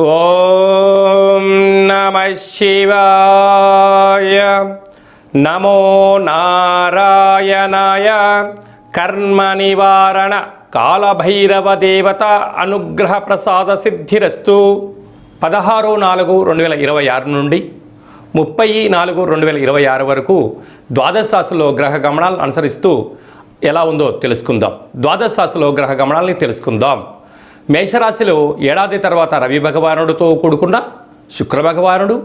ఓం నమః శివాయ. నమో నారాయణాయ. కర్మ నివారణ కాలభైరవ దేవత అనుగ్రహ ప్రసాద సిద్ధిరస్తు. 16/4/2026 నుండి 30/4/2026 వరకు ద్వాదశ రాశిలో గ్రహ గమనాలను అనుసరిస్తూ ఎలా ఉందో తెలుసుకుందాం. ద్వాదశ రాశిలో గ్రహ గమనాలని తెలుసుకుందాం. మేషరాశిలో ఏడాది తర్వాత రవి భగవానుడితో కూడుకున్న శుక్ర భగవానుడు,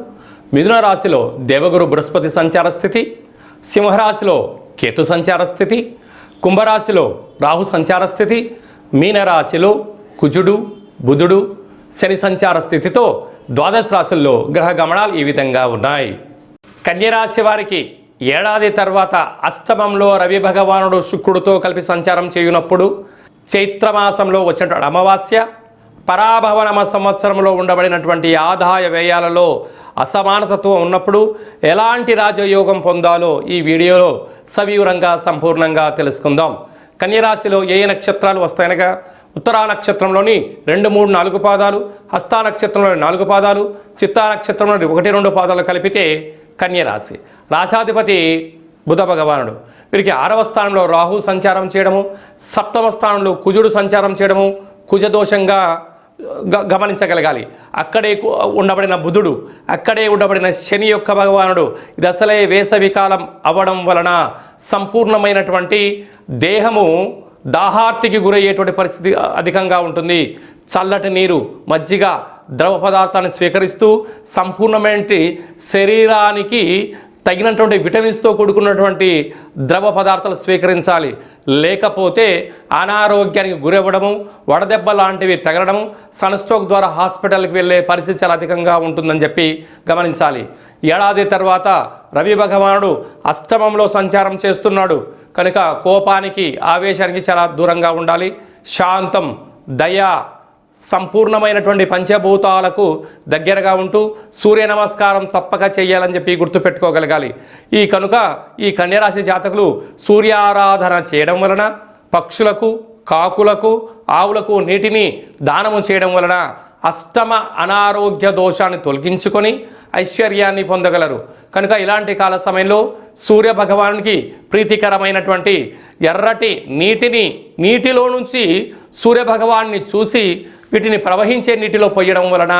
మిథున రాశిలో దేవగురు బృహస్పతి సంచార స్థితి, సింహరాశిలో కేతు సంచార స్థితి, కుంభరాశిలో రాహు సంచార స్థితి, మీనరాశిలో కుజుడు బుధుడు శని సంచార స్థితితో ద్వాదశ రాశుల్లో గ్రహ గమనాలు ఈ విధంగా ఉన్నాయి. కన్యరాశి వారికి ఏడాది తర్వాత అష్టమంలో రవి భగవానుడు శుక్రుడితో కలిపి సంచారం చేయునప్పుడు చైత్రమాసంలో వచ్చినటువంటి అమావాస్య, పరాభవనమ సంవత్సరంలో ఉండబడినటువంటి ఆదాయ వ్యయాలలో అసమానతత్వం ఉన్నప్పుడు ఎలాంటి రాజయోగం పొందాలో ఈ వీడియోలో సవివరంగా సంపూర్ణంగా తెలుసుకుందాం. కన్యరాశిలో ఏ నక్షత్రాలు వస్తాయనగా ఉత్తరా నక్షత్రంలోని 2, 3, 4 పాదాలు, హస్తా నక్షత్రంలోని 4 పాదాలు, చిత్తా నక్షత్రంలోని 1, 2 పాదాలు కలిపితే కన్యరాశి. రాశాధిపతి బుధ భగవానుడు. వీరికి 6వ స్థానంలో రాహు సంచారం చేయడము, 7వ స్థానంలో కుజుడు సంచారం చేయడము కుజదోషంగా గమనించగలగాలి. అక్కడే ఉండబడిన బుధుడు, అక్కడే ఉండబడిన శని యొక్క భగవానుడు. ఇది అసలే వేసవికాలం అవ్వడం వలన సంపూర్ణమైనటువంటి దేహము దాహార్తికి గురయ్యేటువంటి పరిస్థితి అధికంగా ఉంటుంది. చల్లటి నీరు, మజ్జిగ, ద్రవ పదార్థాన్ని స్వీకరిస్తూ సంపూర్ణమైన శరీరానికి తగినటువంటి విటమిన్స్తో కూడుకున్నటువంటి ద్రవ పదార్థాలు స్వీకరించాలి. లేకపోతే అనారోగ్యానికి గురవ్వడము, వడదెబ్బ లాంటివి తగలడము, సన్స్ట్రోక్ ద్వారా హాస్పిటల్కి వెళ్ళే పరిస్థితి చాలా అధికంగా ఉంటుందని చెప్పి గమనించాలి. ఏడాది తర్వాత రవి భగవానుడు అష్టమంలో సంచారం చేస్తున్నాడు కనుక కోపానికి ఆవేశానికి చాలా దూరంగా ఉండాలి. శాంతం, దయ, సంపూర్ణమైనటువంటి పంచభూతాలకు దగ్గరగా ఉంటూ సూర్య నమస్కారం తప్పక చేయాలని చెప్పి గుర్తుపెట్టుకోగలగాలి. కనుక ఈ కన్యరాశి జాతకులు సూర్యారాధన చేయడం వలన, పక్షులకు, కాకులకు, ఆవులకు నీటిని దానము చేయడం వలన అష్టమ అనారోగ్య దోషాన్ని తొలగించుకొని ఐశ్వర్యాన్ని పొందగలరు. కనుక ఇలాంటి కాల సమయంలో సూర్య భగవానునికి ప్రీతికరమైనటువంటి ఎర్రటి నీటిలో నుంచి సూర్య భగవాన్ని చూసి వీటిని ప్రవహించే నీటిలో పొయ్యడం వలన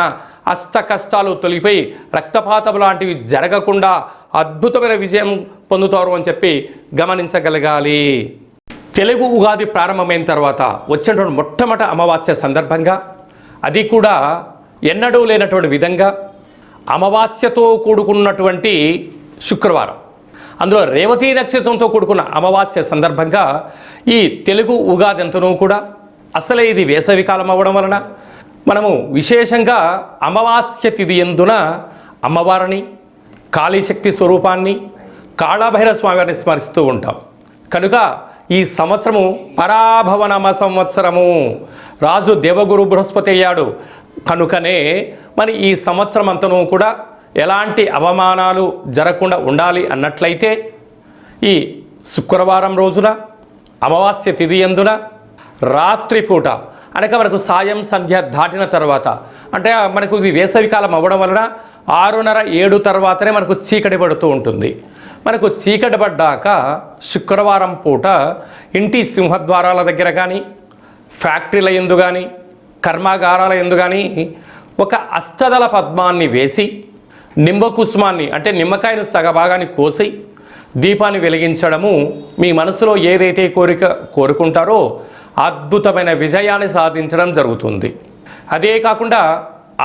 అష్ట కష్టాలు తొలగిపోయి రక్తపాతం లాంటివి జరగకుండా అద్భుతమైన విజయం పొందుతారు అని చెప్పి గమనించగలగాలి. తెలుగు ఉగాది ప్రారంభమైన తర్వాత వచ్చినటువంటి మొట్టమొదటి అమావాస్య సందర్భంగా, అది కూడా ఎన్నడూ లేనటువంటి విధంగా అమావాస్యతో కూడుకున్నటువంటి శుక్రవారం, అందులో రేవతి నక్షత్రంతో కూడుకున్న అమావాస్య సందర్భంగా ఈ తెలుగు ఉగాది అంతనూ కూడా అసలే ఇది వేసవికాలం అవ్వడం వలన మనము విశేషంగా అమావాస్య తిథి యందున అమ్మవారిని, కాళీశక్తి స్వరూపాన్ని, కాళభైరవ స్వామివారిని స్మరిస్తూ ఉంటాం. కనుక ఈ సంవత్సరము పరాభవనమ సంవత్సరము, రాజు దేవగురు బృహస్పతి అయ్యాడు. కనుకనే మరి ఈ సంవత్సరం అంతనూ కూడా ఎలాంటి అవమానాలు జరగకుండా ఉండాలి అన్నట్లయితే ఈ శుక్రవారం రోజున అమావాస్య తిథి యందున రాత్రిపూట అనగా మనకు సాయం సంధ్య దాటిన తర్వాత, అంటే మనకు ఇది వేసవికాలం అవ్వడం వలన 6:30, 7 తర్వాతనే మనకు చీకటి పడుతూ ఉంటుంది. మనకు చీకటి పడ్డాక శుక్రవారం పూట ఇంటి సింహద్వారాల దగ్గర కానీ, ఫ్యాక్టరీల యందు కానీ, కర్మాగారాల యందు కానీ ఒక అష్టదళ పద్మాన్ని వేసి, నింబకుసుమాన్ని అంటే నిమ్మకాయను సగభాగాన్ని కోసి దీపాన్ని వెలిగించడము మీ మనసులో ఏదైతే కోరుకుంటారో అద్భుతమైన విజయాన్ని సాధించడం జరుగుతుంది. అదే కాకుండా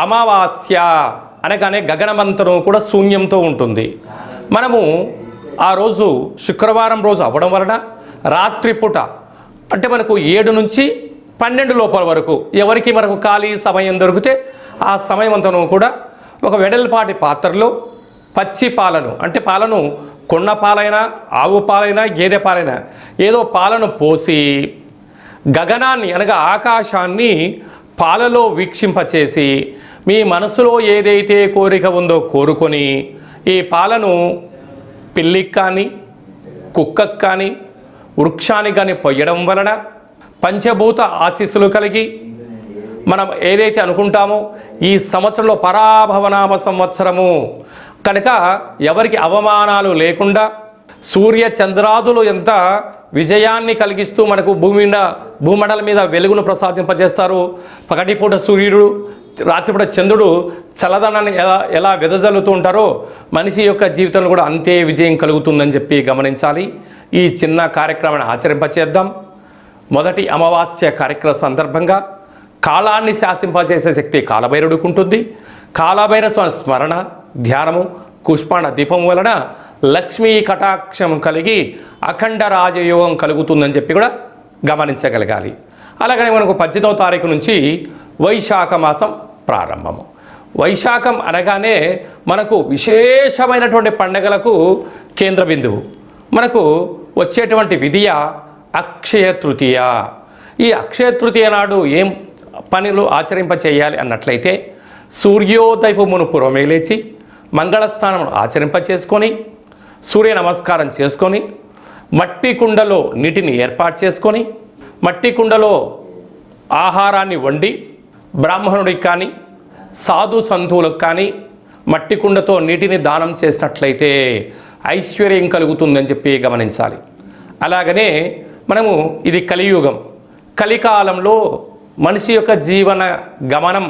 అమావాస్య అనగానే గగనమంతరం కూడా శూన్యంతో ఉంటుంది. మనము ఆ రోజు శుక్రవారం రోజు అవ్వడం వలన రాత్రిపూట అంటే మనకు 7 నుంచి 12 లోపల వరకు ఎవరికి మనకు ఖాళీ సమయం దొరికితే ఆ సమయం అంతను కూడా ఒక వెడల్పాటి పాత్రలో పచ్చి పాలను, అంటే పాలను కొన్న పాలైనా, ఆవు పాలైనా, గేదె పాలైనా ఏదో పాలను పోసి గగనాన్ని అనగా ఆకాశాన్ని పాలలో వీక్షింపచేసి మీ మనసులో ఏదైతే కోరిక ఉందో కోరుకొని ఈ పాలను పిల్లికి కానీ, కుక్కకు కానీ, వృక్షానికి కానీ పొయ్యడం వలన పంచభూత ఆశీస్సులు కలిగి మనం ఏదైతే అనుకుంటామో ఈ సంవత్సరంలో పరాభవనామ సంవత్సరము కనుక ఎవరికి అవమానాలు లేకుండా సూర్య చంద్రాదులు ఎంత విజయాన్ని కలిగిస్తూ మనకు భూమండలం మీద వెలుగును ప్రసాదింపజేస్తారు. పగటిపూట సూర్యుడు, రాత్రిపూట చంద్రుడు చల్లదనాన్ని ఎలా వెదజల్లుతూ ఉంటారో మనిషి యొక్క జీవితంలో కూడా అంతే విజయం కలుగుతుందని చెప్పి గమనించాలి. ఈ చిన్న కార్యక్రమాన్ని ఆచరింపచేద్దాం. మొదటి అమావాస్య కార్యక్రమ సందర్భంగా కాలాన్ని శాసింపజేసే శక్తి కాలభైరవుడికి ఉంటుంది. కాలభైరవ స్మరణ, ధ్యానము, కుష్మాండ దీపం వలన లక్ష్మీ కటాక్షం కలిగి అఖండ రాజయోగం కలుగుతుందని చెప్పి కూడా గమనించగలగాలి. అలాగనే మనకు 18వ తారీఖు నుంచి వైశాఖ మాసం ప్రారంభము. వైశాఖం అనగానే మనకు విశేషమైనటువంటి పండగలకు కేంద్ర బిందువు. మనకు వచ్చేటువంటి విధియ అక్షయ తృతీయ. ఈ అక్షయ తృతీయ నాడు ఏం పనులు ఆచరింప చేయాలి అన్నట్లయితే సూర్యోదయపు మునుపు లేచి మంగళ స్నానం ఆచరింప చేసుకొని సూర్య నమస్కారం చేసుకొని మట్టి కుండలో నీటిని ఏర్పాటు చేసుకొని మట్టి కుండలో ఆహారాన్ని వండి బ్రాహ్మణుడికి కానీ సాధు సంతువులకు కానీ మట్టి కుండతో నీటిని దానం చేసినట్లయితే ఐశ్వర్యం కలుగుతుందని చెప్పి గమనించాలి. అలాగనే మనము ఇది కలియుగం. కలికాలంలో మనిషి యొక్క జీవన గమనం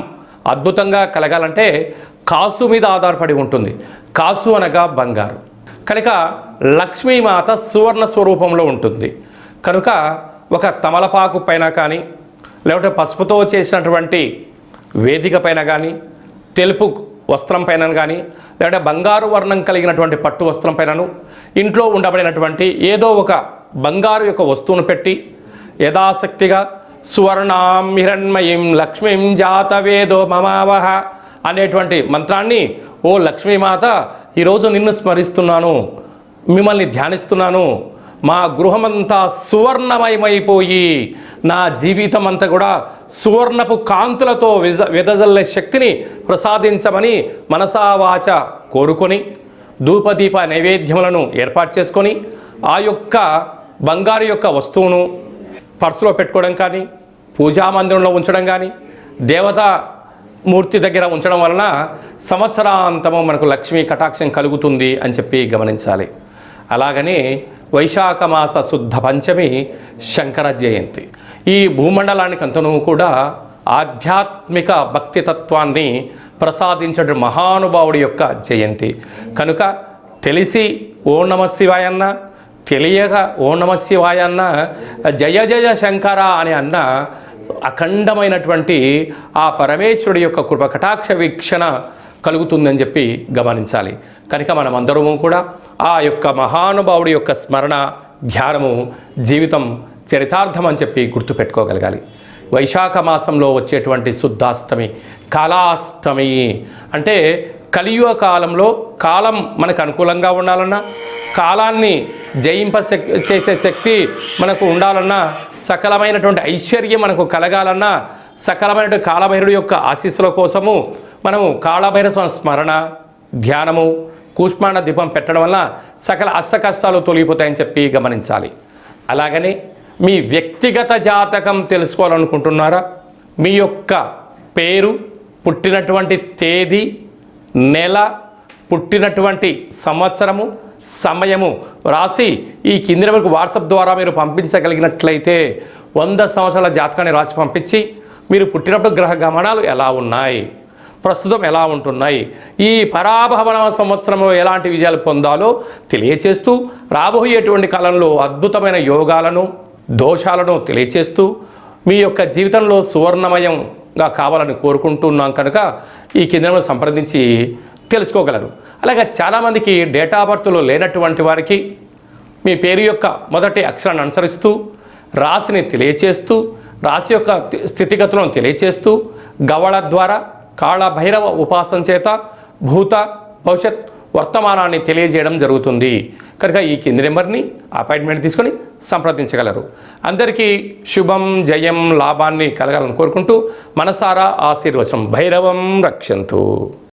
అద్భుతంగా కలగాలంటే కాసు మీద ఆధారపడి ఉంటుంది. కాసు అనగా బంగారు. కనుక లక్ష్మీమాత సువర్ణ స్వరూపంలో ఉంటుంది. కనుక ఒక తమలపాకు పైన కానీ లేకపోతే పసుపుతో చేసినటువంటి వేదిక పైన కానీ తెలుపు వస్త్రం పైన కానీ లేకపోతే బంగారు వర్ణం కలిగినటువంటి పట్టు వస్త్రం పైనను ఇంట్లో ఉండబడినటువంటి ఏదో ఒక బంగారు యొక్క వస్తువును పెట్టి యథాశక్తిగా సువర్ణాం హిరణ్మయీం లక్ష్మీం జాతవేదో మమావహ అనేటువంటి మంత్రాన్ని, ఓ లక్ష్మీమాత ఈరోజు నిన్ను స్మరిస్తున్నాను, మిమ్మల్ని ధ్యానిస్తున్నాను, మా గృహమంతా సువర్ణమయమైపోయి నా జీవితం అంతా కూడా సువర్ణపు కాంతులతో వెదజల్లే శక్తిని ప్రసాదించమని మనసా వాచ కోరుకొని ధూపదీప నైవేద్యములను ఏర్పాటు చేసుకొని ఆ యొక్క బంగారు యొక్క వస్తువును పర్సులో పెట్టుకోవడం కానీ పూజా మందిరంలో ఉంచడం కానీ దేవతా మూర్తి దగ్గర ఉంచడం వలన సంవత్సరాంతము మనకు లక్ష్మీ కటాక్షం కలుగుతుంది అని చెప్పి గమనించాలి. అలాగనే వైశాఖ మాస శుద్ధ పంచమి శంకర జయంతి. ఈ భూమండలానికి అంతను కూడా ఆధ్యాత్మిక భక్తితత్వాన్ని ప్రసాదించడం మహానుభావుడి యొక్క జయంతి కనుక తెలిసి ఓం నమ శివాయ అన్న, తెలియక ఓం నమ శివాయ అన్న, జయ జయ శంకర అని అన్న అఖండమైనటువంటి ఆ పరమేశ్వరుడి యొక్క కృప కటాక్ష వీక్షణ కలుగుతుందని చెప్పి గమనించాలి. కనుక మనమందరము కూడా ఆ యొక్క మహానుభావుడి యొక్క స్మరణ ధ్యానము జీవితం చరితార్థం అని చెప్పి గుర్తుపెట్టుకోగలగాలి. వైశాఖ మాసంలో వచ్చేటువంటి శుద్ధాష్టమి, కాలాష్టమి అంటే కలియుగ కాలంలో కాలం మనకు అనుకూలంగా ఉండాలన్నా, కాలాన్ని చేసే శక్తి మనకు ఉండాలన్నా, సకలమైనటువంటి ఐశ్వర్యం మనకు కలగాలన్నా, సకలమైనటువంటి కాలభైరుడు యొక్క ఆశీస్సుల కోసము మనము కాలభైరవ స్మరణ ధ్యానము కూష్మాండ దీపం పెట్టడం వల్ల సకల అష్ట కష్టాలు తొలగిపోతాయని చెప్పి గమనించాలి. అలాగనే మీ వ్యక్తిగత జాతకం తెలుసుకోవాలనుకుంటున్నారా? మీ యొక్క పేరు, పుట్టినటువంటి తేదీ, నెల, పుట్టినటువంటి సంవత్సరము, సమయము రాసి ఈ కింది వరకు వాట్సాప్ ద్వారా మీరు పంపించగలిగినట్లయితే 100 సంవత్సరాల జాతకాన్ని రాసి పంపించి మీరు పుట్టినప్పుడు గ్రహ గమనాలు ఎలా ఉన్నాయి, ప్రస్తుతం ఎలా ఉంటున్నాయి, ఈ పరాభవన సంవత్సరంలో ఎలాంటి విజయాలు పొందాలో తెలియచేస్తూ రాబోయేటువంటి కాలంలో అద్భుతమైన యోగాలను దోషాలను తెలియచేస్తూ మీ యొక్క జీవితంలో సువర్ణమయంగా కావాలని కోరుకుంటున్నాం కనుక ఈ కేంద్రంలో సంప్రదించి తెలుసుకోగలరు. అలాగే చాలామందికి డేటా బర్త్లో లేనటువంటి వారికి మీ పేరు యొక్క మొదటి అక్షరాన్ని అనుసరిస్తూ రాశిని తెలియచేస్తూ రాశి యొక్క స్థితిగతులను తెలియచేస్తూ గవళ ద్వారా కాళభైరవ ఉపాసన చేత భూత భవిష్యత్ వర్తమానాన్ని తెలియజేయడం జరుగుతుంది కనుక ఈ కింది నెంబర్ని అపాయింట్మెంట్ తీసుకొని సంప్రదించగలరు. అందరికీ శుభం, జయం, లాభాన్ని కలగాలని కోరుకుంటూ మనసారా ఆశీర్వచనం. భైరవం రక్షంతు.